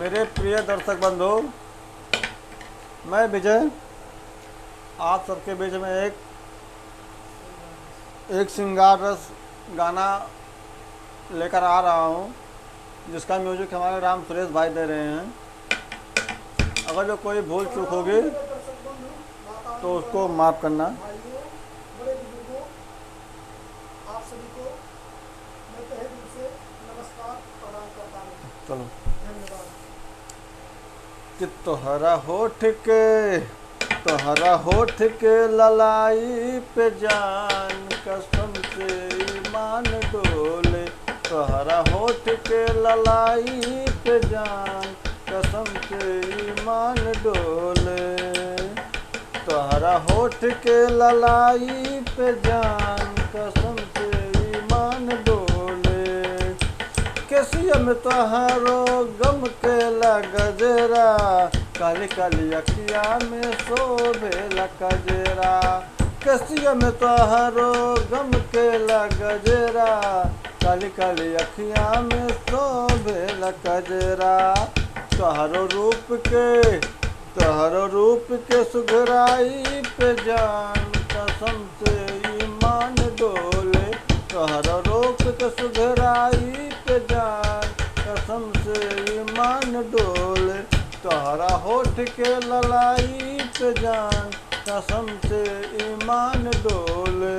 मेरे प्रिय दर्शक बंधु, मैं विजय आप सबके बीच में एक श्रृंगार रस गाना लेकर आ रहा हूँ, जिसका म्यूजिक हमारे राम सुरेश भाई दे रहे हैं। अगर जो कोई भूल चूक होगी तो उसको माफ़ करना। बड़े बुजुर्गों, आप सभी को मैं तहे दिल से नमस्कार प्रणाम करता हूँ। चलो। धन्यवाद। कि तोहरा होठ के ललाई पे जान कसम से ईमान डोले। तोहरा होठ के ललाई पे जान कसम से ईमान डोले। तोहरा होठ के ललाई पे जान कसम से ईमान डोले। केसिया में तोहरो गम के गजरा, काली काली अखिया में शोभेला कजरा। केसिया में तोहरो गम के गजरा, काली काली अखिया में शोभेला कजरा। तोहरो रूप के सुघराई पे जान कसम से ईमान डोले। तोहरो रूप के सुघराई पे जान कसम से ईमान डोले। तोहरा होठ के ललाई पे जान कसम से ईमान डोले।